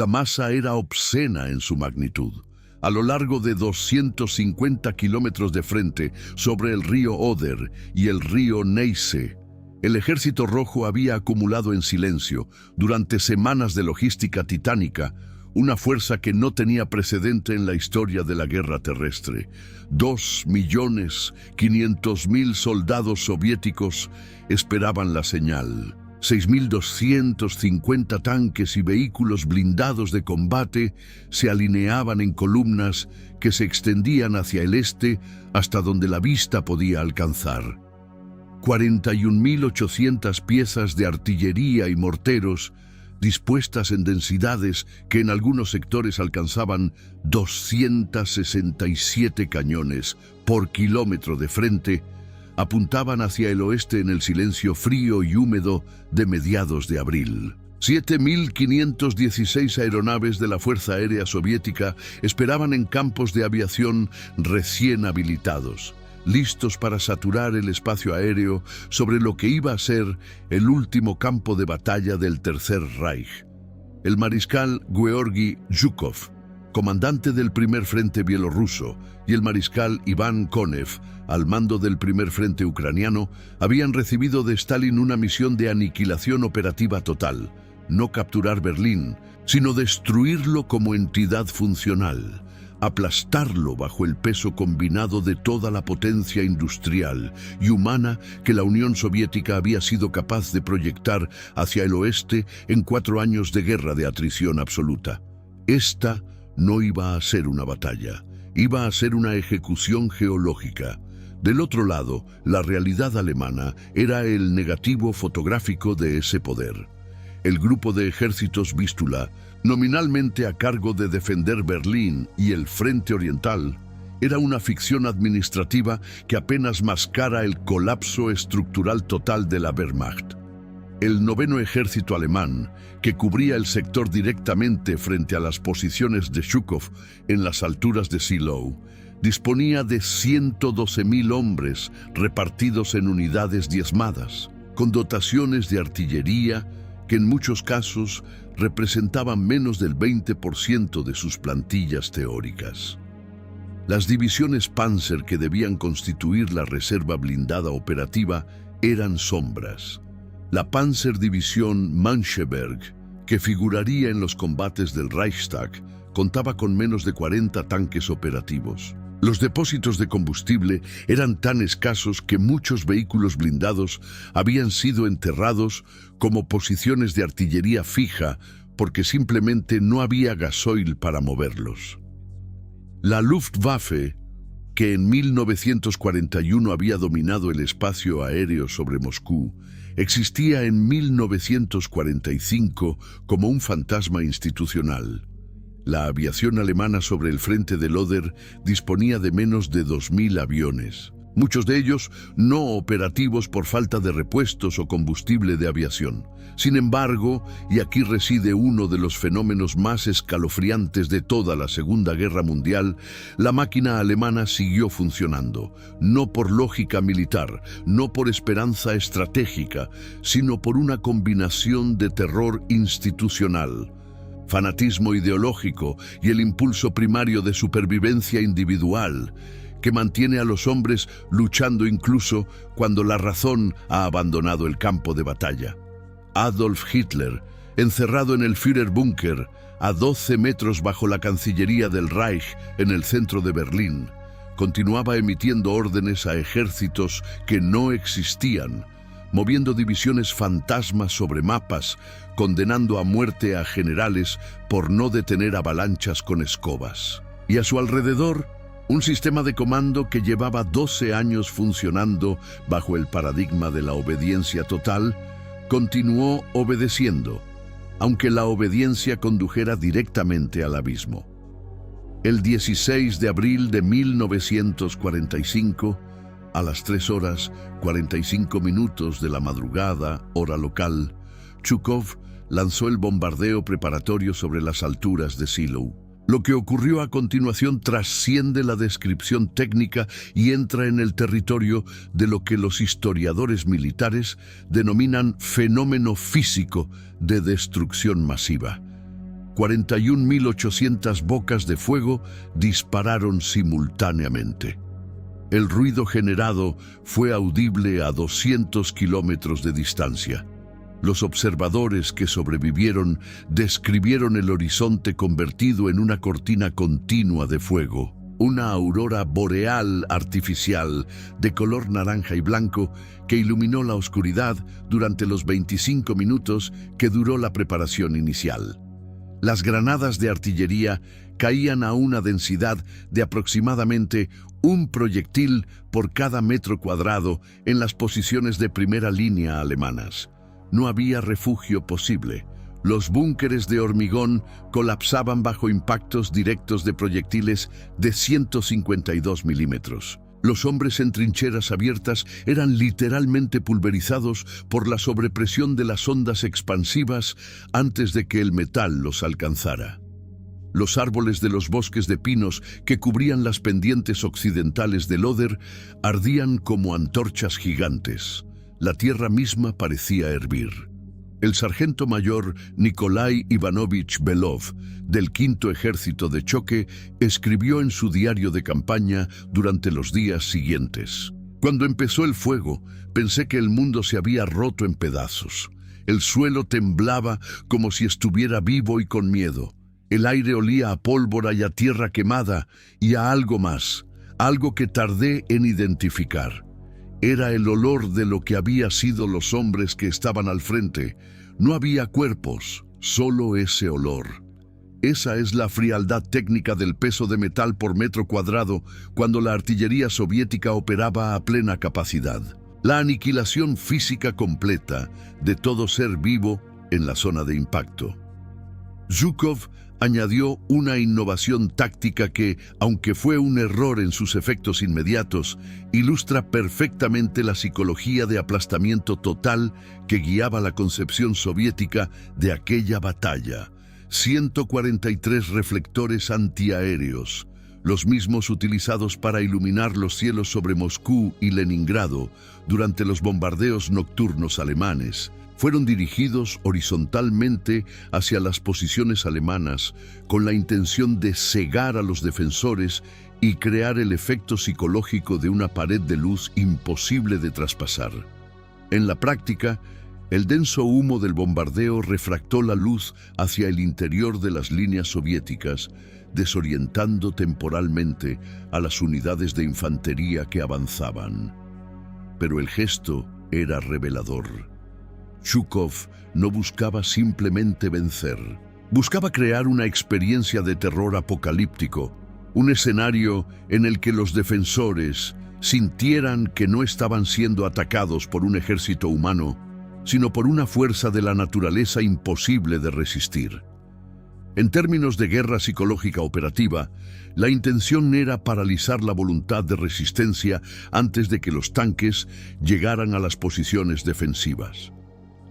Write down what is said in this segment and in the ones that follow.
La masa era obscena en su magnitud. A lo largo de 250 kilómetros de frente sobre el río Oder y el río Neisse, el ejército rojo había acumulado en silencio, durante semanas de logística titánica, una fuerza que no tenía precedente en la historia de la guerra terrestre. 2.500.000 soldados soviéticos esperaban la señal. 6.250 tanques y vehículos blindados de combate se alineaban en columnas que se extendían hacia el este hasta donde la vista podía alcanzar. 41.800 piezas de artillería y morteros dispuestas en densidades que en algunos sectores alcanzaban 267 cañones por kilómetro de frente, apuntaban hacia el oeste en el silencio frío y húmedo de mediados de abril. 7.516 aeronaves de la Fuerza Aérea Soviética esperaban en campos de aviación recién habilitados, listos para saturar el espacio aéreo sobre lo que iba a ser el último campo de batalla del Tercer Reich. El mariscal Georgi Zhukov, comandante del primer frente bielorruso, y el mariscal Iván Konev, al mando del primer frente ucraniano, habían recibido de Stalin una misión de aniquilación operativa total: no capturar Berlín, sino destruirlo como entidad funcional, aplastarlo bajo el peso combinado de toda la potencia industrial y humana que la Unión Soviética había sido capaz de proyectar hacia el oeste en 4 años de guerra de atrición absoluta. Esta no iba a ser una batalla, iba a ser una ejecución geológica. Del otro lado, la realidad alemana era el negativo fotográfico de ese poder. El grupo de ejércitos Vístula, nominalmente a cargo de defender Berlín y el Frente Oriental, era una ficción administrativa que apenas mascara el colapso estructural total de la Wehrmacht. El 9º Ejército alemán, que cubría el sector directamente frente a las posiciones de Zhukov en las alturas de Seelow, disponía de 112.000 hombres repartidos en unidades diezmadas, con dotaciones de artillería que en muchos casos representaban menos del 20% de sus plantillas teóricas. Las divisiones Panzer que debían constituir la reserva blindada operativa eran sombras. La Panzerdivisión Mancheberg, que figuraría en los combates del Reichstag, contaba con menos de 40 tanques operativos. Los depósitos de combustible eran tan escasos que muchos vehículos blindados habían sido enterrados como posiciones de artillería fija porque simplemente no había gasoil para moverlos. La Luftwaffe, que en 1941 había dominado el espacio aéreo sobre Moscú, existía en 1945 como un fantasma institucional. La aviación alemana sobre el frente del Oder disponía de menos de 2.000 aviones, muchos de ellos no operativos por falta de repuestos o combustible de aviación. Sin embargo, y aquí reside uno de los fenómenos más escalofriantes de toda la Segunda Guerra Mundial, la máquina alemana siguió funcionando, no por lógica militar, no por esperanza estratégica, sino por una combinación de terror institucional, fanatismo ideológico y el impulso primario de supervivencia individual, que mantiene a los hombres luchando incluso cuando la razón ha abandonado el campo de batalla. Adolf Hitler, encerrado en el Führerbunker, a 12 metros bajo la Cancillería del Reich en el centro de Berlín, continuaba emitiendo órdenes a ejércitos que no existían, moviendo divisiones fantasmas sobre mapas, condenando a muerte a generales por no detener avalanchas con escobas. Y a su alrededor, un sistema de comando que llevaba 12 años funcionando bajo el paradigma de la obediencia total, continuó obedeciendo, aunque la obediencia condujera directamente al abismo. El 16 de abril de 1945, a las 3:45 de la madrugada, hora local, Zhukov lanzó el bombardeo preparatorio sobre las alturas de Seelow. Lo que ocurrió a continuación trasciende la descripción técnica y entra en el territorio de lo que los historiadores militares denominan fenómeno físico de destrucción masiva. 41.800 bocas de fuego dispararon simultáneamente. El ruido generado fue audible a 200 kilómetros de distancia. Los observadores que sobrevivieron describieron el horizonte convertido en una cortina continua de fuego, una aurora boreal artificial de color naranja y blanco que iluminó la oscuridad durante los 25 minutos que duró la preparación inicial. Las granadas de artillería caían a una densidad de aproximadamente un proyectil por cada metro cuadrado en las posiciones de primera línea alemanas. No había refugio posible. Los búnkeres de hormigón colapsaban bajo impactos directos de proyectiles de 152 milímetros. Los hombres en trincheras abiertas eran literalmente pulverizados por la sobrepresión de las ondas expansivas antes de que el metal los alcanzara. Los árboles de los bosques de pinos que cubrían las pendientes occidentales del Oder ardían como antorchas gigantes. La tierra misma parecía hervir. El sargento mayor Nikolai Ivanovich Belov, del Quinto Ejército de Choque, escribió en su diario de campaña durante los días siguientes: «Cuando empezó el fuego, pensé que el mundo se había roto en pedazos. El suelo temblaba como si estuviera vivo y con miedo. El aire olía a pólvora y a tierra quemada y a algo más, algo que tardé en identificar. Era el olor de lo que había sido los hombres que estaban al frente. No había cuerpos, solo ese olor. Esa es la frialdad técnica del peso de metal por metro cuadrado cuando la artillería soviética operaba a plena capacidad. La aniquilación física completa de todo ser vivo en la zona de impacto». Zhukov añadió una innovación táctica que, aunque fue un error en sus efectos inmediatos, ilustra perfectamente la psicología de aplastamiento total que guiaba la concepción soviética de aquella batalla. 143 reflectores antiaéreos, los mismos utilizados para iluminar los cielos sobre Moscú y Leningrado durante los bombardeos nocturnos alemanes, fueron dirigidos horizontalmente hacia las posiciones alemanas con la intención de cegar a los defensores y crear el efecto psicológico de una pared de luz imposible de traspasar. En la práctica, el denso humo del bombardeo refractó la luz hacia el interior de las líneas soviéticas, desorientando temporalmente a las unidades de infantería que avanzaban. Pero el gesto era revelador. Zhukov no buscaba simplemente vencer. Buscaba crear una experiencia de terror apocalíptico, un escenario en el que los defensores sintieran que no estaban siendo atacados por un ejército humano, sino por una fuerza de la naturaleza imposible de resistir. En términos de guerra psicológica operativa, la intención era paralizar la voluntad de resistencia antes de que los tanques llegaran a las posiciones defensivas.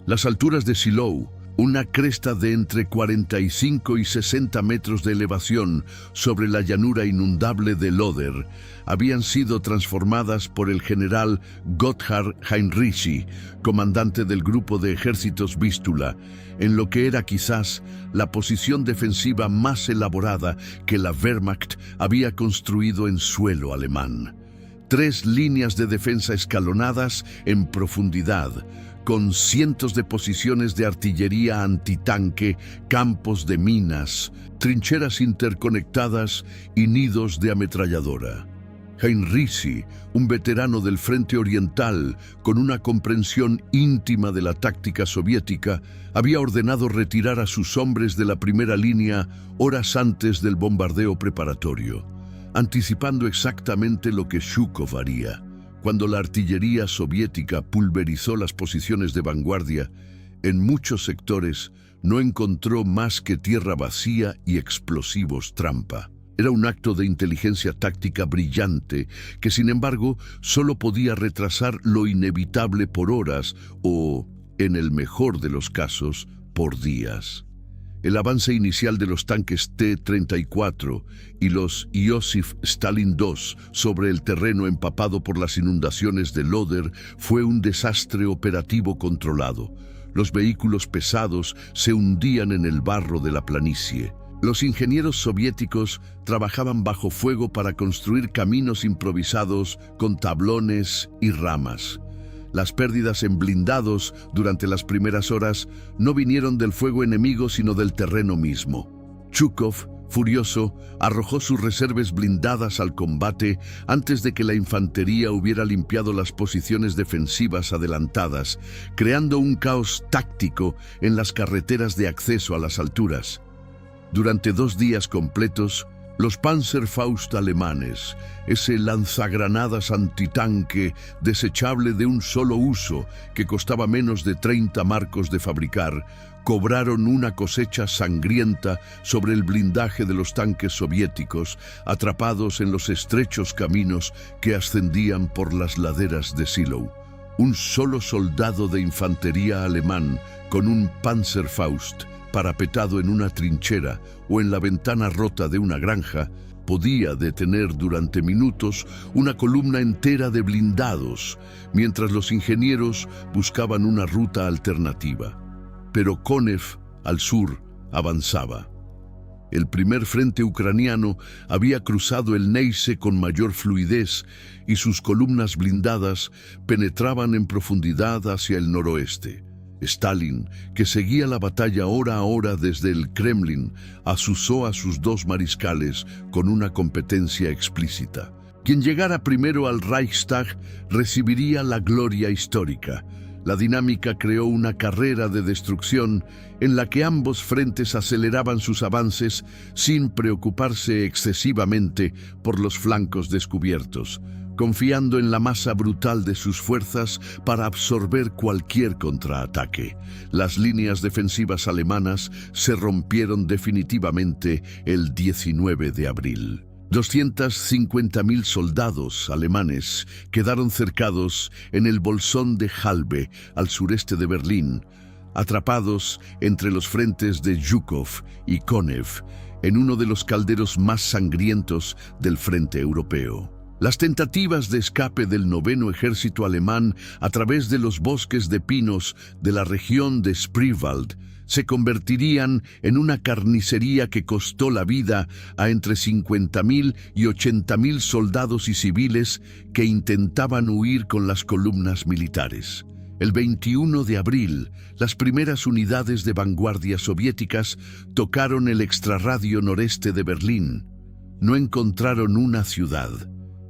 Las alturas de Shiloh, una cresta de entre 45 y 60 metros de elevación sobre la llanura inundable del Oder, habían sido transformadas por el general Gotthard Heinrici, comandante del grupo de ejércitos Vístula, en lo que era quizás la posición defensiva más elaborada que la Wehrmacht había construido en suelo alemán. 3 líneas de defensa escalonadas en profundidad, con cientos de posiciones de artillería antitanque, campos de minas, trincheras interconectadas y nidos de ametralladora. Heinrici, un veterano del Frente Oriental con una comprensión íntima de la táctica soviética, había ordenado retirar a sus hombres de la primera línea horas antes del bombardeo preparatorio, anticipando exactamente lo que Zhukov haría. Cuando la artillería soviética pulverizó las posiciones de vanguardia, en muchos sectores no encontró más que tierra vacía y explosivos trampa. Era un acto de inteligencia táctica brillante que, sin embargo, solo podía retrasar lo inevitable por horas o, en el mejor de los casos, por días. El avance inicial de los tanques T-34 y los Iosif Stalin II sobre el terreno empapado por las inundaciones del Oder fue un desastre operativo controlado. Los vehículos pesados se hundían en el barro de la planicie. Los ingenieros soviéticos trabajaban bajo fuego para construir caminos improvisados con tablones y ramas. Las pérdidas en blindados durante las primeras horas no vinieron del fuego enemigo, sino del terreno mismo. Zhukov, furioso, arrojó sus reservas blindadas al combate antes de que la infantería hubiera limpiado las posiciones defensivas adelantadas, creando un caos táctico en las carreteras de acceso a las alturas. Durante 2 días completos, los Panzerfaust alemanes, ese lanzagranadas antitanque desechable de un solo uso que costaba menos de 30 marcos de fabricar, cobraron una cosecha sangrienta sobre el blindaje de los tanques soviéticos, atrapados en los estrechos caminos que ascendían por las laderas de Zielou. Un solo soldado de infantería alemán con un Panzerfaust parapetado en una trinchera o en la ventana rota de una granja, podía detener durante minutos una columna entera de blindados, mientras los ingenieros buscaban una ruta alternativa. Pero Konev, al sur, avanzaba. El primer frente ucraniano había cruzado el Neisse con mayor fluidez y sus columnas blindadas penetraban en profundidad hacia el noroeste. Stalin, que seguía la batalla hora a hora desde el Kremlin, asusó a sus 2 mariscales con una competencia explícita. Quien llegara primero al Reichstag recibiría la gloria histórica. La dinámica creó una carrera de destrucción en la que ambos frentes aceleraban sus avances sin preocuparse excesivamente por los flancos descubiertos, confiando en la masa brutal de sus fuerzas para absorber cualquier contraataque. Las líneas defensivas alemanas se rompieron definitivamente el 19 de abril. 250.000 soldados alemanes quedaron cercados en el bolsón de Halbe, al sureste de Berlín, atrapados entre los frentes de Zhukov y Konev, en uno de los calderos más sangrientos del frente europeo. Las tentativas de escape del 9º ejército alemán a través de los bosques de pinos de la región de Spreewald se convertirían en una carnicería que costó la vida a entre 50.000 y 80.000 soldados y civiles que intentaban huir con las columnas militares. El 21 de abril, las primeras unidades de vanguardia soviéticas tocaron el extrarradio noreste de Berlín. No encontraron una ciudad.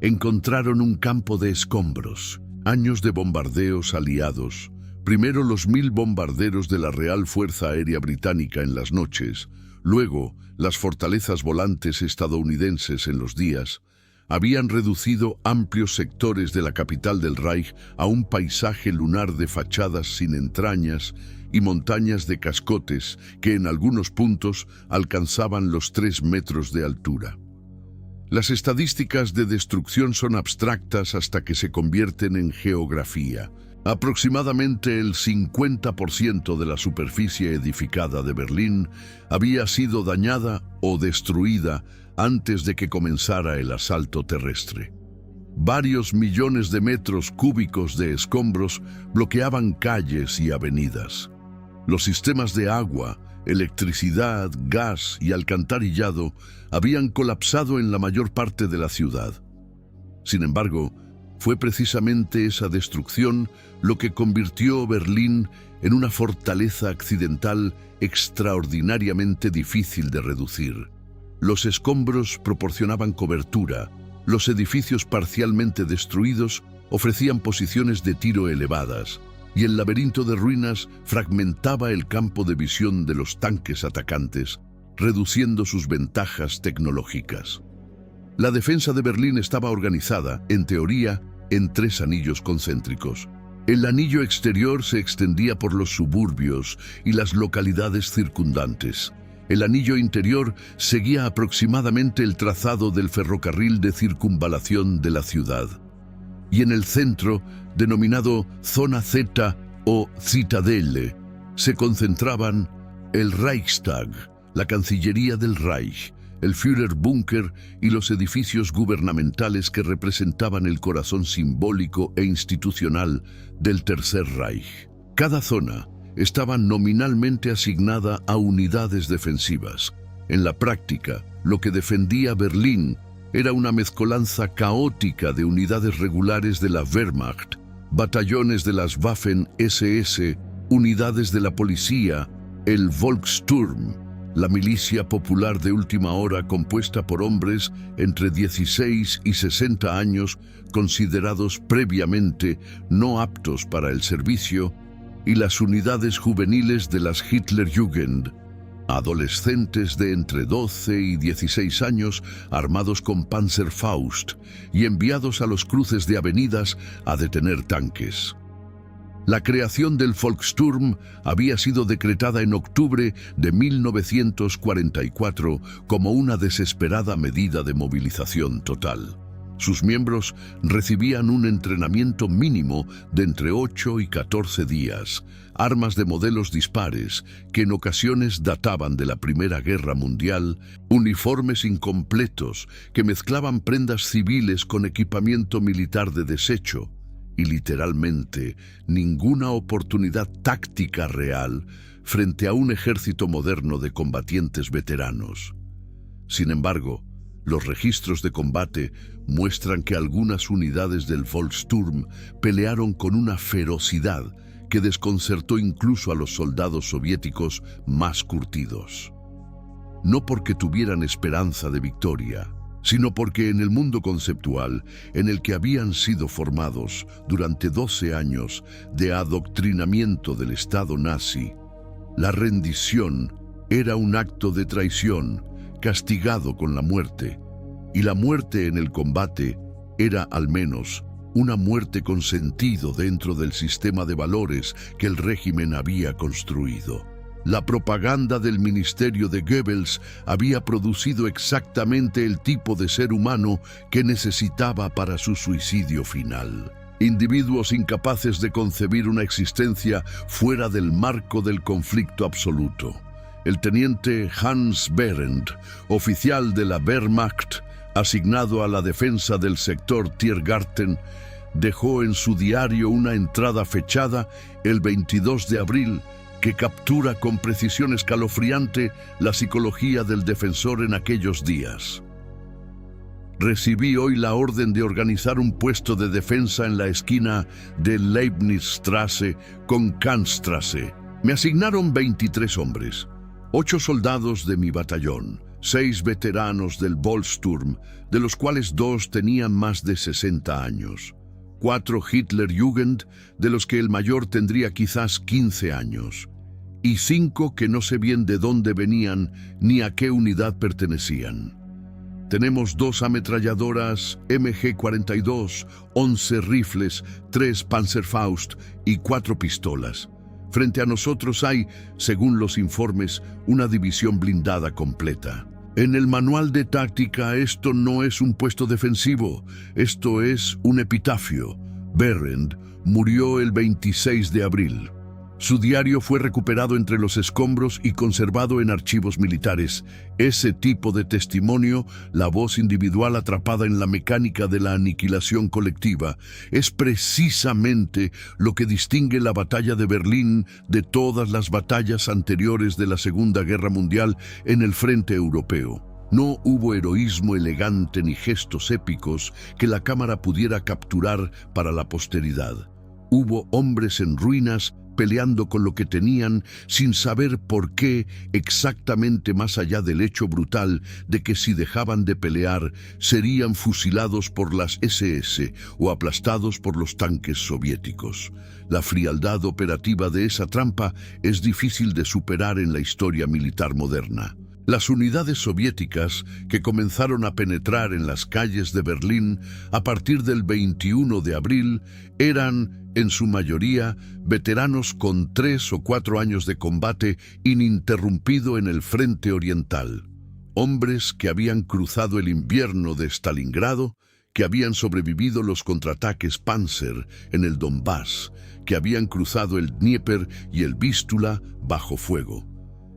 Encontraron un campo de escombros. Años de bombardeos aliados. Primero los 1000 bombarderos de la Real Fuerza Aérea Británica en las noches, luego las fortalezas volantes estadounidenses en los días, habían reducido amplios sectores de la capital del Reich a un paisaje lunar de fachadas sin entrañas y montañas de cascotes que en algunos puntos alcanzaban los 3 metros de altura. Las estadísticas de destrucción son abstractas hasta que se convierten en geografía. Aproximadamente el 50% de la superficie edificada de Berlín había sido dañada o destruida antes de que comenzara el asalto terrestre. Varios millones de metros cúbicos de escombros bloqueaban calles y avenidas. Los sistemas de agua, electricidad, gas y alcantarillado habían colapsado en la mayor parte de la ciudad. Sin embargo, fue precisamente esa destrucción lo que convirtió Berlín en una fortaleza accidental extraordinariamente difícil de reducir. Los escombros proporcionaban cobertura, los edificios parcialmente destruidos ofrecían posiciones de tiro elevadas, y el laberinto de ruinas fragmentaba el campo de visión de los tanques atacantes, reduciendo sus ventajas tecnológicas. La defensa de Berlín estaba organizada, en teoría, en 3 anillos concéntricos. El anillo exterior se extendía por los suburbios y las localidades circundantes. El anillo interior seguía aproximadamente el trazado del ferrocarril de circunvalación de la ciudad. Y en el centro, denominado Zona Z o Citadelle, se concentraban el Reichstag, la Cancillería del Reich, el Führerbunker y los edificios gubernamentales que representaban el corazón simbólico e institucional del Tercer Reich. Cada zona, estaba nominalmente asignada a unidades defensivas. En la práctica, lo que defendía Berlín era una mezcolanza caótica de unidades regulares de la Wehrmacht, batallones de las Waffen-SS, unidades de la policía, el Volkssturm, la milicia popular de última hora compuesta por hombres entre 16 y 60 años considerados previamente no aptos para el servicio, y las unidades juveniles de las Hitlerjugend, adolescentes de entre 12 y 16 años armados con Panzerfaust y enviados a los cruces de avenidas a detener tanques. La creación del Volkssturm había sido decretada en octubre de 1944 como una desesperada medida de movilización total. Sus miembros recibían un entrenamiento mínimo de entre 8 y 14 días, armas de modelos dispares que en ocasiones databan de la Primera Guerra Mundial, uniformes incompletos que mezclaban prendas civiles con equipamiento militar de desecho y literalmente ninguna oportunidad táctica real frente a un ejército moderno de combatientes veteranos. Sin embargo, los registros de combate muestran que algunas unidades del Volkssturm pelearon con una ferocidad que desconcertó incluso a los soldados soviéticos más curtidos. No porque tuvieran esperanza de victoria, sino porque en el mundo conceptual en el que habían sido formados durante 12 años de adoctrinamiento del Estado nazi, la rendición era un acto de traición castigado con la muerte, y la muerte en el combate era al menos una muerte con sentido dentro del sistema de valores que el régimen había construido. La propaganda del ministerio de Goebbels había producido exactamente el tipo de ser humano que necesitaba para su suicidio final. Individuos incapaces de concebir una existencia fuera del marco del conflicto absoluto. El teniente Hans Behrendt, oficial de la Wehrmacht, asignado a la defensa del sector Tiergarten, dejó en su diario una entrada fechada el 22 de abril que captura con precisión escalofriante la psicología del defensor en aquellos días. Recibí hoy la orden de organizar un puesto de defensa en la esquina de Leibnizstraße con Kantstraße. Me asignaron 23 hombres. 8 soldados de mi batallón, 6 veteranos del Volkssturm, de los cuales 2 tenían más de 60 años, 4 Hitlerjugend, de los que el mayor tendría quizás 15 años, y 5 que no sé bien de dónde venían ni a qué unidad pertenecían. Tenemos 2 ametralladoras MG-42, 11 rifles, 3 Panzerfaust y 4 pistolas. Frente a nosotros hay, según los informes, una división blindada completa. En el manual de táctica esto no es un puesto defensivo, esto es un epitafio. Behrendt murió el 26 de abril. Su diario fue recuperado entre los escombros y conservado en archivos militares. Ese tipo de testimonio, la voz individual atrapada en la mecánica de la aniquilación colectiva, es precisamente lo que distingue la batalla de Berlín de todas las batallas anteriores de la Segunda Guerra Mundial en el frente europeo. No hubo heroísmo elegante ni gestos épicos que la cámara pudiera capturar para la posteridad. Hubo hombres en ruinas peleando con lo que tenían sin saber por qué exactamente, más allá del hecho brutal de que si dejaban de pelear serían fusilados por las SS o aplastados por los tanques soviéticos. La frialdad operativa de esa trampa es difícil de superar en la historia militar moderna. Las unidades soviéticas que comenzaron a penetrar en las calles de Berlín a partir del 21 de abril eran, en su mayoría, veteranos con 3 o 4 años de combate ininterrumpido en el frente oriental. Hombres que habían cruzado el invierno de Stalingrado, que habían sobrevivido los contraataques Panzer en el Donbass, que habían cruzado el Dnieper y el Vístula bajo fuego.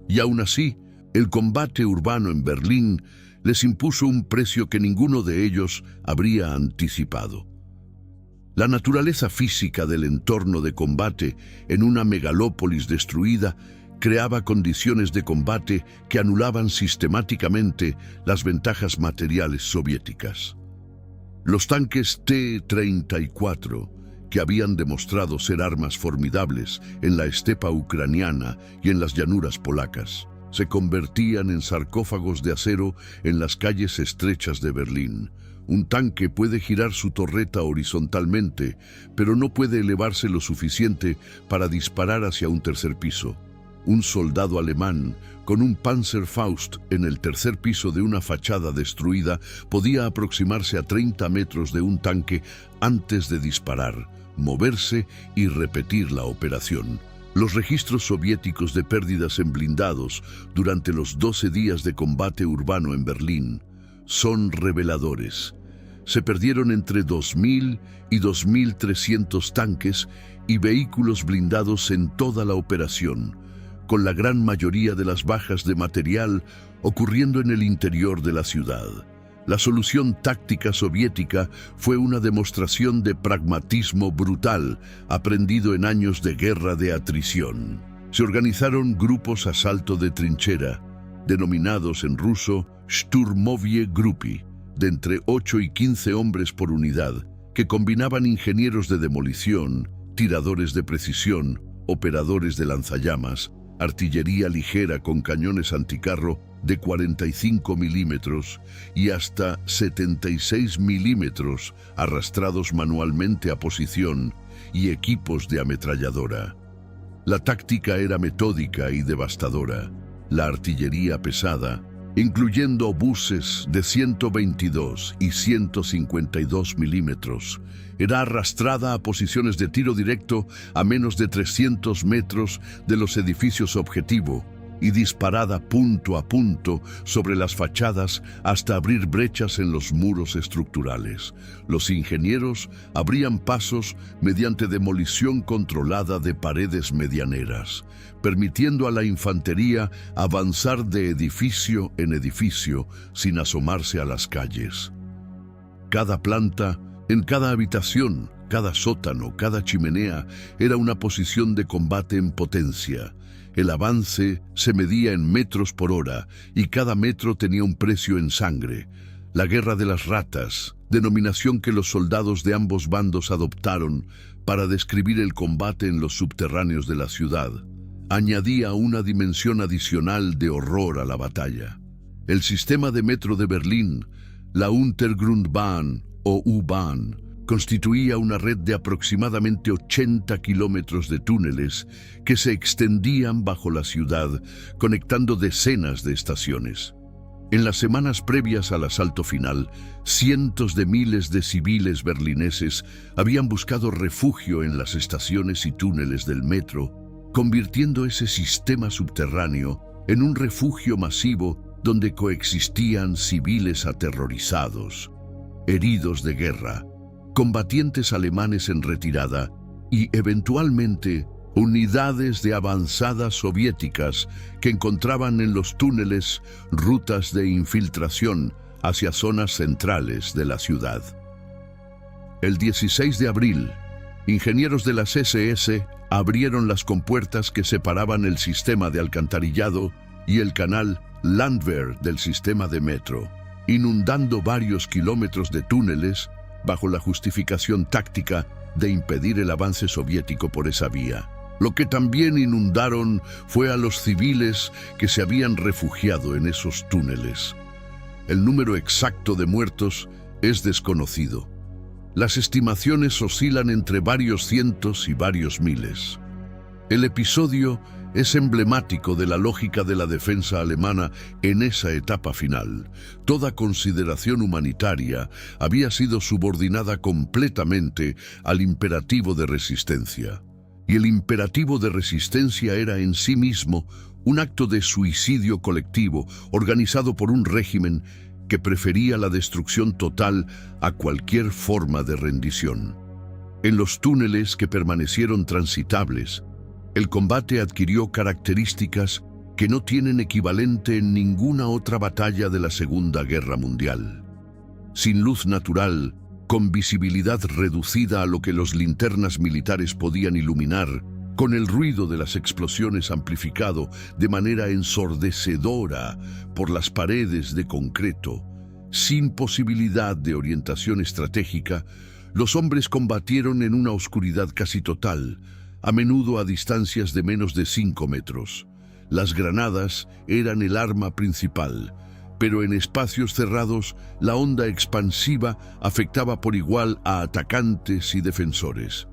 Y aún así, el combate urbano en Berlín les impuso un precio que ninguno de ellos habría anticipado. La naturaleza física del entorno de combate en una megalópolis destruida creaba condiciones de combate que anulaban sistemáticamente las ventajas materiales soviéticas. Los tanques T-34, que habían demostrado ser armas formidables en la estepa ucraniana y en las llanuras polacas, se convertían en sarcófagos de acero en las calles estrechas de Berlín. Un tanque puede girar su torreta horizontalmente, pero no puede elevarse lo suficiente para disparar hacia un tercer piso. Un soldado alemán con un Panzerfaust en el tercer piso de una fachada destruida podía aproximarse a 30 metros de un tanque antes de disparar, moverse y repetir la operación. Los registros soviéticos de pérdidas en blindados durante los 12 días de combate urbano en Berlín son reveladores. Se perdieron entre 2.000 y 2.300 tanques y vehículos blindados en toda la operación, con la gran mayoría de las bajas de material ocurriendo en el interior de la ciudad. La solución táctica soviética fue una demostración de pragmatismo brutal, aprendido en años de guerra de atrición. Se organizaron grupos asalto de trinchera, denominados en ruso Shturmovye Grupy, de entre 8 y 15 hombres por unidad, que combinaban ingenieros de demolición, tiradores de precisión, operadores de lanzallamas, artillería ligera con cañones anticarro de 45 milímetros y hasta 76 milímetros arrastrados manualmente a posición y equipos de ametralladora. La táctica era metódica y devastadora. La artillería pesada, incluyendo obuses de 122 y 152 milímetros, era arrastrada a posiciones de tiro directo a menos de 300 metros de los edificios objetivo y disparada punto a punto sobre las fachadas hasta abrir brechas en los muros estructurales. Los ingenieros abrían pasos mediante demolición controlada de paredes medianeras, permitiendo a la infantería avanzar de edificio en edificio sin asomarse a las calles. Cada planta, en cada habitación, cada sótano, cada chimenea, era una posición de combate en potencia. El avance se medía en metros por hora y cada metro tenía un precio en sangre. La guerra de las ratas, denominación que los soldados de ambos bandos adoptaron para describir el combate en los subterráneos de la ciudad, añadía una dimensión adicional de horror a la batalla. El sistema de metro de Berlín, la Untergrundbahn o U-Bahn, constituía una red de aproximadamente 80 kilómetros de túneles que se extendían bajo la ciudad, conectando decenas de estaciones. En las semanas previas al asalto final, cientos de miles de civiles berlineses habían buscado refugio en las estaciones y túneles del metro, convirtiendo ese sistema subterráneo en un refugio masivo donde coexistían civiles aterrorizados, heridos de guerra, combatientes alemanes en retirada y, eventualmente, unidades de avanzada soviéticas que encontraban en los túneles rutas de infiltración hacia zonas centrales de la ciudad. El 16 de abril, ingenieros de las SS abrieron las compuertas que separaban el sistema de alcantarillado y el canal Landwehr del sistema de metro, inundando varios kilómetros de túneles bajo la justificación táctica de impedir el avance soviético por esa vía. Lo que también inundaron fue a los civiles que se habían refugiado en esos túneles. El número exacto de muertos es desconocido. Las estimaciones oscilan entre varios cientos y varios miles. El episodio es emblemático de la lógica de la defensa alemana en esa etapa final. Toda consideración humanitaria había sido subordinada completamente al imperativo de resistencia. Y el imperativo de resistencia era en sí mismo un acto de suicidio colectivo organizado por un régimen que prefería la destrucción total a cualquier forma de rendición. En los túneles que permanecieron transitables, el combate adquirió características que no tienen equivalente en ninguna otra batalla de la Segunda Guerra Mundial. Sin luz natural, con visibilidad reducida a lo que las linternas militares podían iluminar, con el ruido de las explosiones amplificado de manera ensordecedora por las paredes de concreto. Sin posibilidad de orientación estratégica, los hombres combatieron en una oscuridad casi total, a menudo a distancias de menos de 5 metros. Las granadas eran el arma principal, pero en espacios cerrados la onda expansiva afectaba por igual a atacantes y defensores.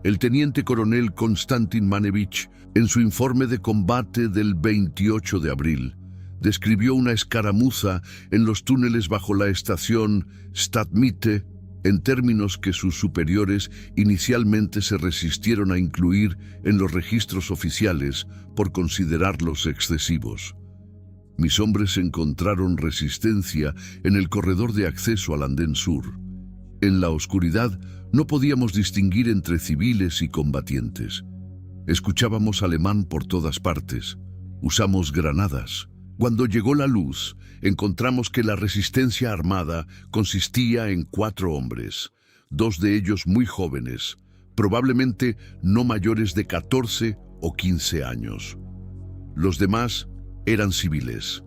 El teniente coronel Konstantin Manevich, en su informe de combate del 28 de abril, describió una escaramuza en los túneles bajo la estación Stadtmitte en términos que sus superiores inicialmente se resistieron a incluir en los registros oficiales por considerarlos excesivos. Mis hombres encontraron resistencia en el corredor de acceso al andén sur. En la oscuridad no podíamos distinguir entre civiles y combatientes. Escuchábamos alemán por todas partes. Usamos granadas. Cuando llegó la luz, encontramos que la resistencia armada consistía en 4 hombres, 2 de ellos muy jóvenes, probablemente no mayores de 14 o 15 años. Los demás eran civiles.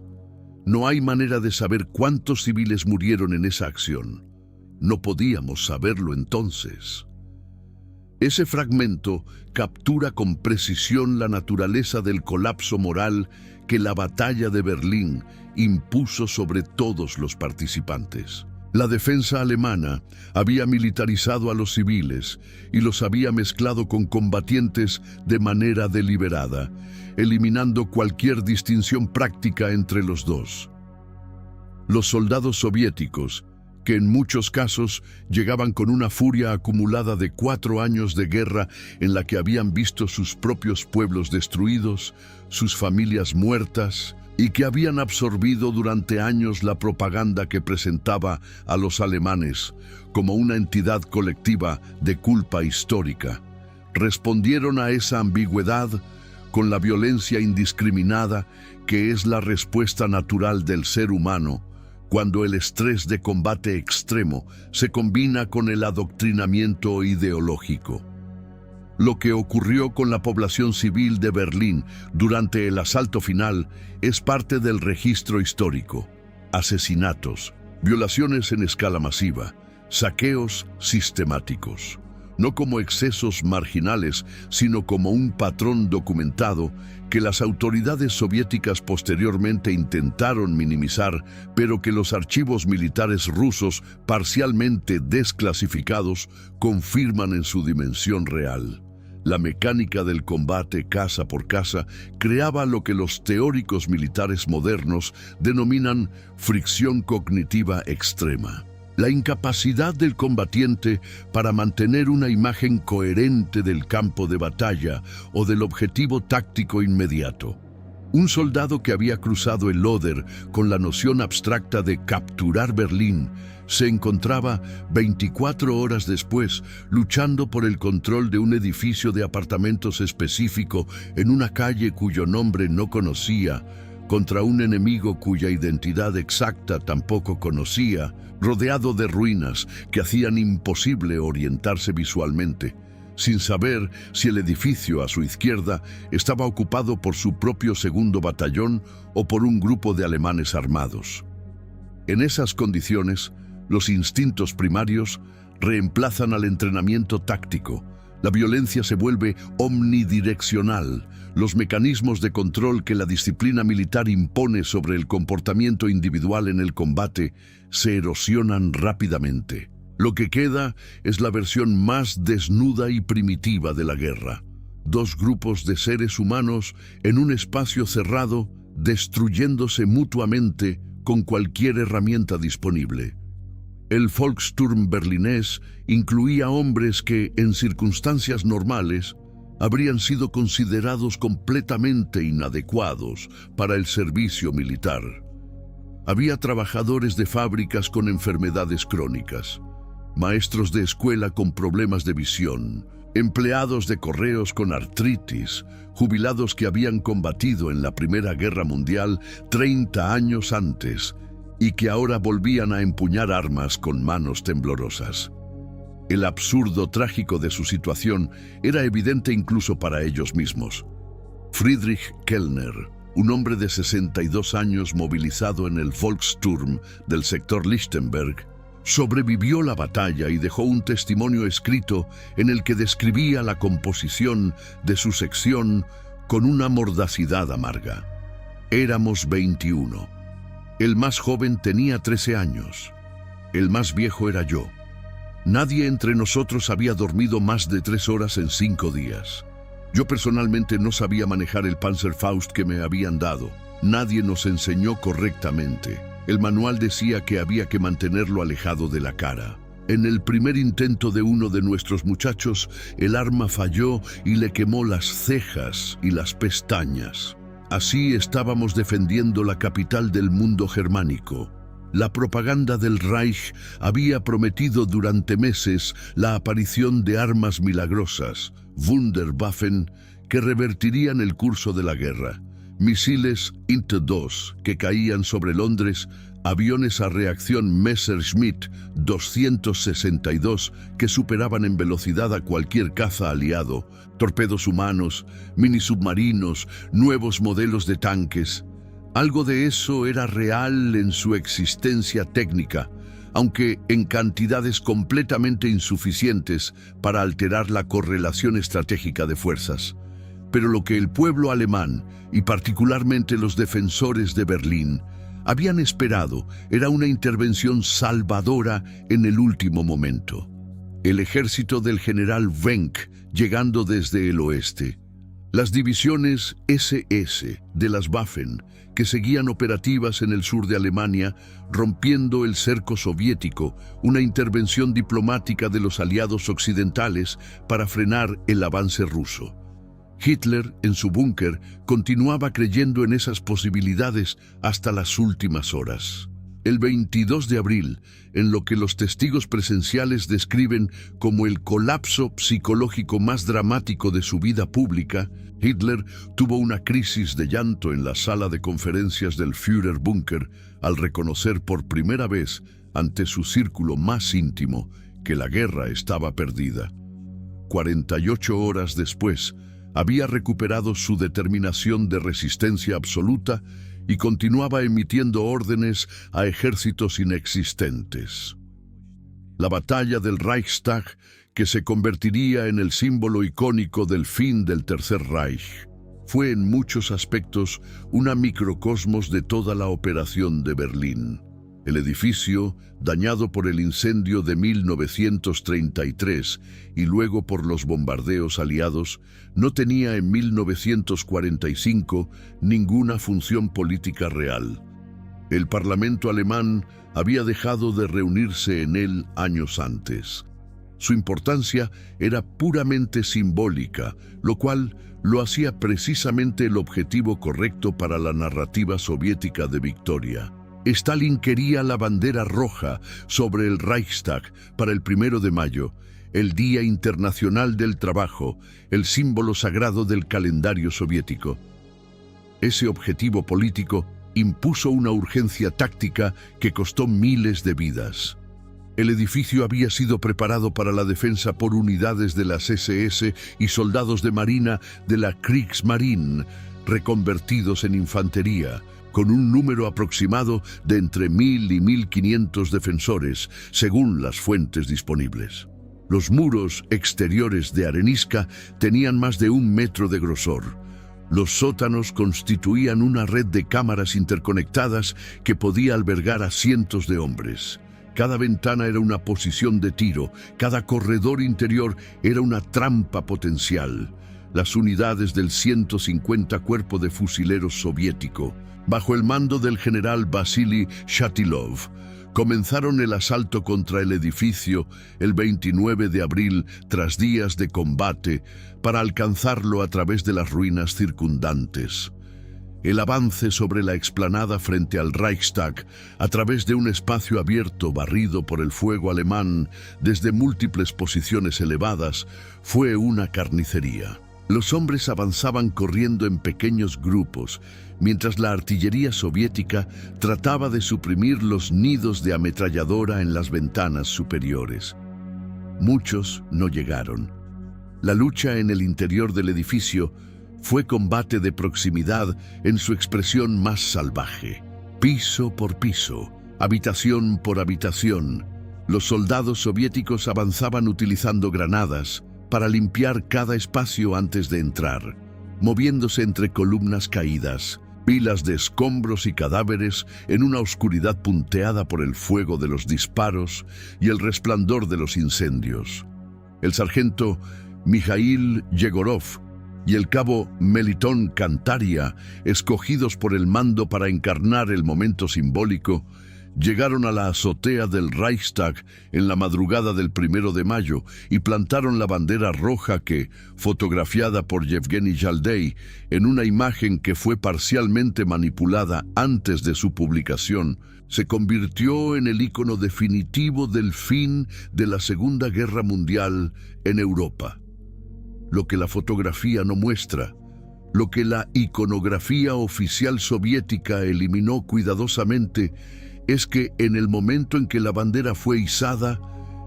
No hay manera de saber cuántos civiles murieron en esa acción. No podíamos saberlo entonces. Ese fragmento captura con precisión la naturaleza del colapso moral que la batalla de Berlín impuso sobre todos los participantes. La defensa alemana había militarizado a los civiles y los había mezclado con combatientes de manera deliberada, eliminando cualquier distinción práctica entre los dos. Los soldados soviéticos, que en muchos casos llegaban con una furia acumulada de 4 años de guerra en la que habían visto sus propios pueblos destruidos, sus familias muertas, y que habían absorbido durante años la propaganda que presentaba a los alemanes como una entidad colectiva de culpa histórica, respondieron a esa ambigüedad con la violencia indiscriminada que es la respuesta natural del ser humano cuando el estrés de combate extremo se combina con el adoctrinamiento ideológico. Lo que ocurrió con la población civil de Berlín durante el asalto final es parte del registro histórico. Asesinatos, violaciones en escala masiva, saqueos sistemáticos. No como excesos marginales, sino como un patrón documentado que las autoridades soviéticas posteriormente intentaron minimizar, pero que los archivos militares rusos, parcialmente desclasificados, confirman en su dimensión real. La mecánica del combate casa por casa creaba lo que los teóricos militares modernos denominan fricción cognitiva extrema. La incapacidad del combatiente para mantener una imagen coherente del campo de batalla o del objetivo táctico inmediato. Un soldado que había cruzado el Oder con la noción abstracta de capturar Berlín se encontraba 24 horas después luchando por el control de un edificio de apartamentos específico en una calle cuyo nombre no conocía, contra un enemigo cuya identidad exacta tampoco conocía, rodeado de ruinas que hacían imposible orientarse visualmente, sin saber si el edificio a su izquierda estaba ocupado por su propio segundo batallón o por un grupo de alemanes armados. En esas condiciones, los instintos primarios reemplazan al entrenamiento táctico. La violencia se vuelve omnidireccional. Los mecanismos de control que la disciplina militar impone sobre el comportamiento individual en el combate se erosionan rápidamente. Lo que queda es la versión más desnuda y primitiva de la guerra. 2 grupos de seres humanos en un espacio cerrado, destruyéndose mutuamente con cualquier herramienta disponible. El Volkssturm berlinés incluía hombres que, en circunstancias normales, habrían sido considerados completamente inadecuados para el servicio militar. Había trabajadores de fábricas con enfermedades crónicas, maestros de escuela con problemas de visión, empleados de correos con artritis, jubilados que habían combatido en la Primera Guerra Mundial 30 años antes y que ahora volvían a empuñar armas con manos temblorosas. El absurdo trágico de su situación era evidente incluso para ellos mismos. Friedrich Kellner, un hombre de 62 años movilizado en el Volkssturm del sector Lichtenberg, sobrevivió la batalla y dejó un testimonio escrito en el que describía la composición de su sección con una mordacidad amarga. Éramos 21. El más joven tenía 13 años. El más viejo era yo. Nadie entre nosotros había dormido más de 3 horas en 5 días. Yo personalmente no sabía manejar el Panzerfaust que me habían dado. Nadie nos enseñó correctamente. El manual decía que había que mantenerlo alejado de la cara. En el primer intento de uno de nuestros muchachos, el arma falló y le quemó las cejas y las pestañas. Así estábamos defendiendo la capital del mundo germánico. La propaganda del Reich había prometido durante meses la aparición de armas milagrosas, Wunderwaffen, que revertirían el curso de la guerra. Misiles Int-2 que caían sobre Londres, aviones a reacción Messerschmitt 262 que superaban en velocidad a cualquier caza aliado, torpedos humanos, minisubmarinos, nuevos modelos de tanques. Algo de eso era real en su existencia técnica, aunque en cantidades completamente insuficientes para alterar la correlación estratégica de fuerzas. Pero lo que el pueblo alemán, y particularmente los defensores de Berlín, habían esperado era una intervención salvadora en el último momento. El ejército del general Wenck llegando desde el oeste. Las divisiones SS de las Waffen, que seguían operativas en el sur de Alemania, rompiendo el cerco soviético, una intervención diplomática de los aliados occidentales para frenar el avance ruso. Hitler, en su búnker, continuaba creyendo en esas posibilidades hasta las últimas horas. El 22 de abril, en lo que los testigos presenciales describen como el colapso psicológico más dramático de su vida pública, Hitler tuvo una crisis de llanto en la sala de conferencias del Führerbunker al reconocer por primera vez ante su círculo más íntimo que la guerra estaba perdida. 48 horas después, había recuperado su determinación de resistencia absoluta y continuaba emitiendo órdenes a ejércitos inexistentes. La batalla del Reichstag, que se convertiría en el símbolo icónico del fin del Tercer Reich, fue en muchos aspectos una microcosmos de toda la operación de Berlín. El edificio, dañado por el incendio de 1933 y luego por los bombardeos aliados, no tenía en 1945 ninguna función política real. El Parlamento alemán había dejado de reunirse en él años antes. Su importancia era puramente simbólica, lo cual lo hacía precisamente el objetivo correcto para la narrativa soviética de victoria. Stalin quería la bandera roja sobre el Reichstag para el 1 de mayo, el Día Internacional del Trabajo, el símbolo sagrado del calendario soviético. Ese objetivo político impuso una urgencia táctica que costó miles de vidas. El edificio había sido preparado para la defensa por unidades de las SS y soldados de marina de la Kriegsmarine, reconvertidos en infantería, con un número aproximado de entre 1.000 y 1.500 defensores, según las fuentes disponibles. Los muros exteriores de arenisca tenían más de 1 metro de grosor. Los sótanos constituían una red de cámaras interconectadas que podía albergar a cientos de hombres. Cada ventana era una posición de tiro, cada corredor interior era una trampa potencial. Las unidades del 150 Cuerpo de Fusileros soviético, bajo el mando del general Vasily Shatilov, comenzaron el asalto contra el edificio el 29 de abril tras días de combate para alcanzarlo a través de las ruinas circundantes. El avance sobre la explanada frente al Reichstag, a través de un espacio abierto barrido por el fuego alemán desde múltiples posiciones elevadas, fue una carnicería. Los hombres avanzaban corriendo en pequeños grupos, mientras la artillería soviética trataba de suprimir los nidos de ametralladora en las ventanas superiores. Muchos no llegaron. La lucha en el interior del edificio fue combate de proximidad en su expresión más salvaje. Piso por piso, habitación por habitación, los soldados soviéticos avanzaban utilizando granadas para limpiar cada espacio antes de entrar, moviéndose entre columnas caídas, pilas de escombros y cadáveres en una oscuridad punteada por el fuego de los disparos y el resplandor de los incendios. El sargento Mikhail Yegorov y el cabo Melitón Kantaria, escogidos por el mando para encarnar el momento simbólico, llegaron a la azotea del Reichstag en la madrugada del 1 de mayo y plantaron la bandera roja que, fotografiada por Yevgeny Yaldey en una imagen que fue parcialmente manipulada antes de su publicación, se convirtió en el icono definitivo del fin de la Segunda Guerra Mundial en Europa. Lo que la fotografía no muestra, lo que la iconografía oficial soviética eliminó cuidadosamente, es que en el momento en que la bandera fue izada,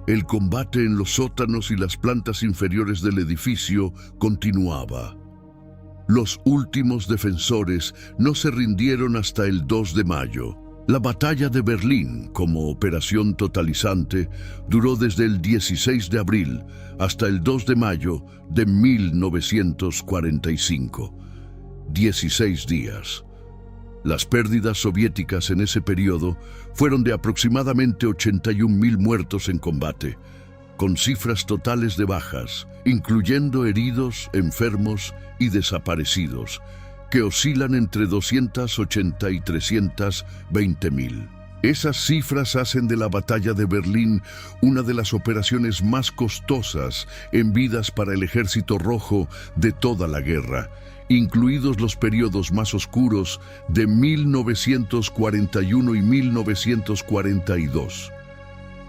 el combate en los sótanos y las plantas inferiores del edificio continuaba. Los últimos defensores no se rindieron hasta el 2 de mayo. La batalla de Berlín, como operación totalizante, duró desde el 16 de abril hasta el 2 de mayo de 1945. 16 días. Las pérdidas soviéticas en ese periodo fueron de aproximadamente 81.000 muertos en combate, con cifras totales de bajas, incluyendo heridos, enfermos y desaparecidos, que oscilan entre 280 y 320.000. Esas cifras hacen de la batalla de Berlín una de las operaciones más costosas en vidas para el Ejército Rojo de toda la guerra, incluidos los periodos más oscuros de 1941 y 1942.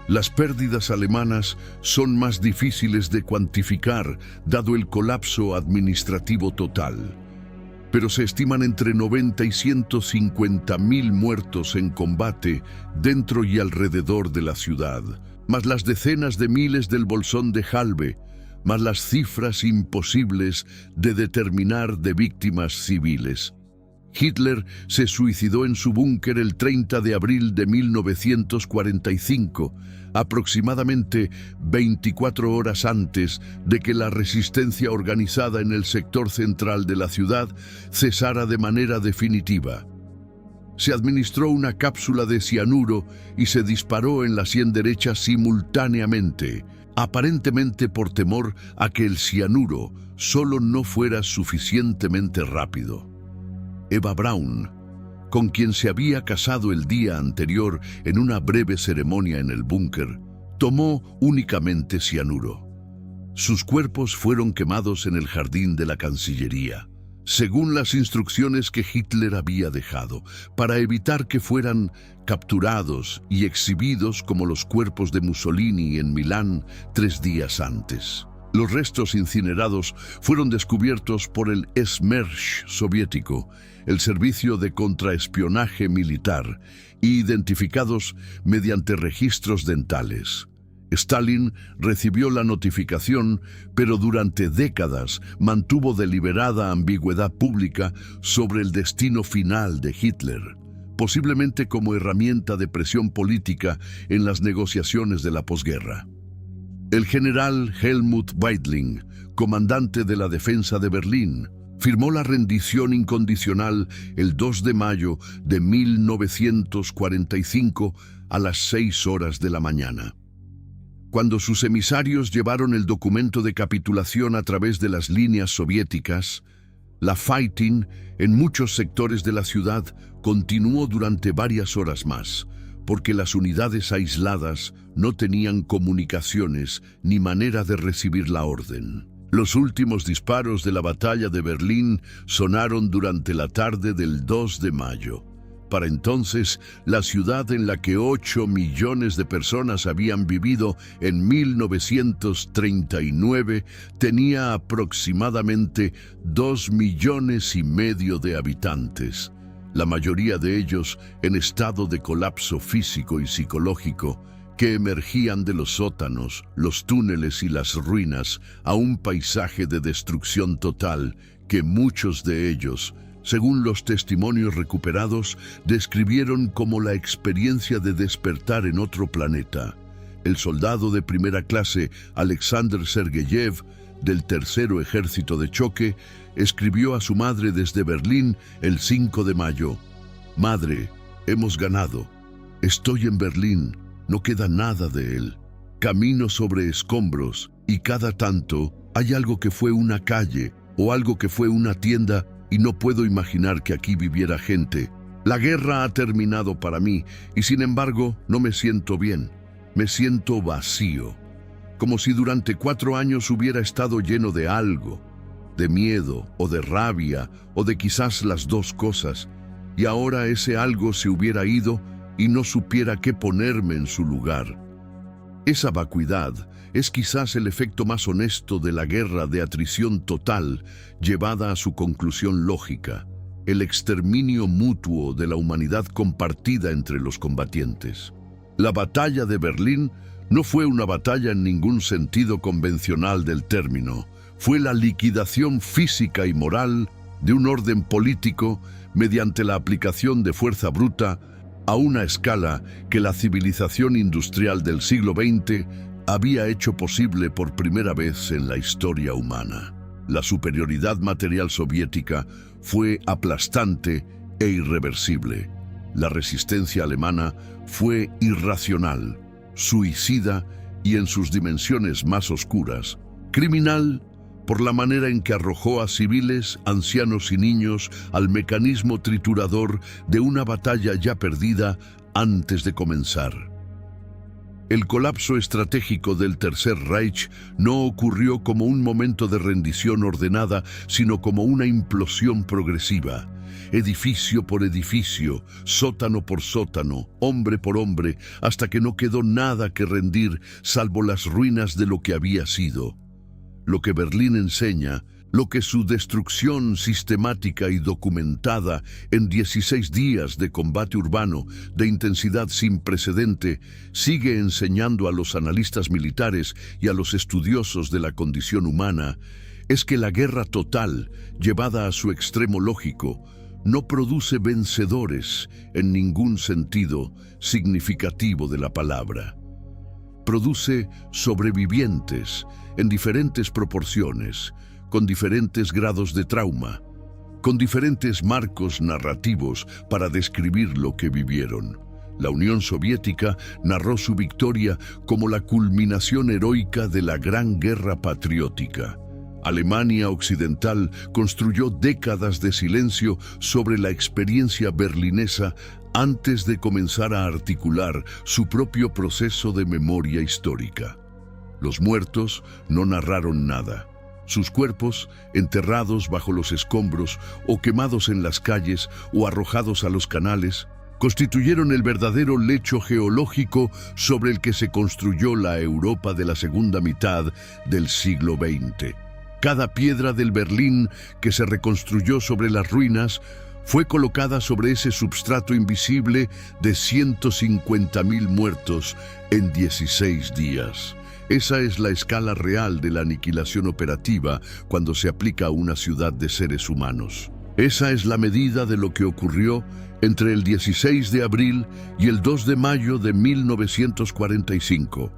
Las pérdidas alemanas son más difíciles de cuantificar, dado el colapso administrativo total, pero se estiman entre 90 y 150.000 muertos en combate dentro y alrededor de la ciudad, más las decenas de miles del Bolsón de Halbe, más las cifras imposibles de determinar de víctimas civiles. Hitler se suicidó en su búnker el 30 de abril de 1945, aproximadamente 24 horas antes de que la resistencia organizada en el sector central de la ciudad cesara de manera definitiva. Se administró una cápsula de cianuro y se disparó en la sien derecha simultáneamente, aparentemente por temor a que el cianuro solo no fuera suficientemente rápido. Eva Braun, con quien se había casado el día anterior en una breve ceremonia en el búnker, tomó únicamente cianuro. Sus cuerpos fueron quemados en el jardín de la Cancillería, según las instrucciones que Hitler había dejado, para evitar que fueran capturados y exhibidos como los cuerpos de Mussolini en Milán 3 días antes. Los restos incinerados fueron descubiertos por el SMERSH soviético, el servicio de contraespionaje militar, e identificados mediante registros dentales. Stalin recibió la notificación, pero durante décadas mantuvo deliberada ambigüedad pública sobre el destino final de Hitler, posiblemente como herramienta de presión política en las negociaciones de la posguerra. El general Helmut Weidling, comandante de la defensa de Berlín, firmó la rendición incondicional el 2 de mayo de 1945 a las 6 horas de la mañana. Cuando sus emisarios llevaron el documento de capitulación a través de las líneas soviéticas, la fighting en muchos sectores de la ciudad continuó durante varias horas más, porque las unidades aisladas no tenían comunicaciones ni manera de recibir la orden. Los últimos disparos de la batalla de Berlín sonaron durante la tarde del 2 de mayo. Para entonces, la ciudad en la que 8 millones de personas habían vivido en 1939 tenía aproximadamente 2,5 millones de habitantes, la mayoría de ellos en estado de colapso físico y psicológico, que emergían de los sótanos, los túneles y las ruinas a un paisaje de destrucción total que muchos de ellos, según los testimonios recuperados, describieron como la experiencia de despertar en otro planeta. El soldado de primera clase Alexander Sergeyev, del Tercero Ejército de Choque, escribió a su madre desde Berlín el 5 de mayo. «Madre, hemos ganado. Estoy en Berlín. No queda nada de él. Camino sobre escombros y cada tanto hay algo que fue una calle o algo que fue una tienda y no puedo imaginar que aquí viviera gente. La guerra ha terminado para mí y sin embargo no me siento bien. Me siento vacío, como si durante 4 años hubiera estado lleno de algo, de miedo o de rabia o de quizás las dos cosas, y ahora ese algo se hubiera ido y no supiera qué ponerme en su lugar. Esa vacuidad es quizás el efecto más honesto de la guerra de atrición total llevada a su conclusión lógica, el exterminio mutuo de la humanidad compartida entre los combatientes. La batalla de Berlín no fue una batalla en ningún sentido convencional del término, fue la liquidación física y moral de un orden político mediante la aplicación de fuerza bruta a una escala que la civilización industrial del siglo XX había hecho posible por primera vez en la historia humana. La superioridad material soviética fue aplastante e irreversible. La resistencia alemana fue irracional, suicida y en sus dimensiones más oscuras, criminal por la manera en que arrojó a civiles, ancianos y niños al mecanismo triturador de una batalla ya perdida antes de comenzar. El colapso estratégico del Tercer Reich no ocurrió como un momento de rendición ordenada, sino como una implosión progresiva. Edificio por edificio, sótano por sótano, hombre por hombre, hasta que no quedó nada que rendir salvo las ruinas de lo que había sido. Lo que Berlín enseña, lo que su destrucción sistemática y documentada en 16 días de combate urbano de intensidad sin precedente sigue enseñando a los analistas militares y a los estudiosos de la condición humana, es que la guerra total, llevada a su extremo lógico, no produce vencedores en ningún sentido significativo de la palabra. Produce sobrevivientes en diferentes proporciones, con diferentes grados de trauma, con diferentes marcos narrativos para describir lo que vivieron. La Unión Soviética narró su victoria como la culminación heroica de la Gran Guerra Patriótica. Alemania Occidental construyó décadas de silencio sobre la experiencia berlinesa antes de comenzar a articular su propio proceso de memoria histórica. Los muertos no narraron nada. Sus cuerpos, enterrados bajo los escombros o quemados en las calles o arrojados a los canales, constituyeron el verdadero lecho geológico sobre el que se construyó la Europa de la segunda mitad del siglo XX. Cada piedra del Berlín que se reconstruyó sobre las ruinas fue colocada sobre ese substrato invisible de 150.000 muertos en 16 días. Esa es la escala real de la aniquilación operativa cuando se aplica a una ciudad de seres humanos. Esa es la medida de lo que ocurrió entre el 16 de abril y el 2 de mayo de 1945.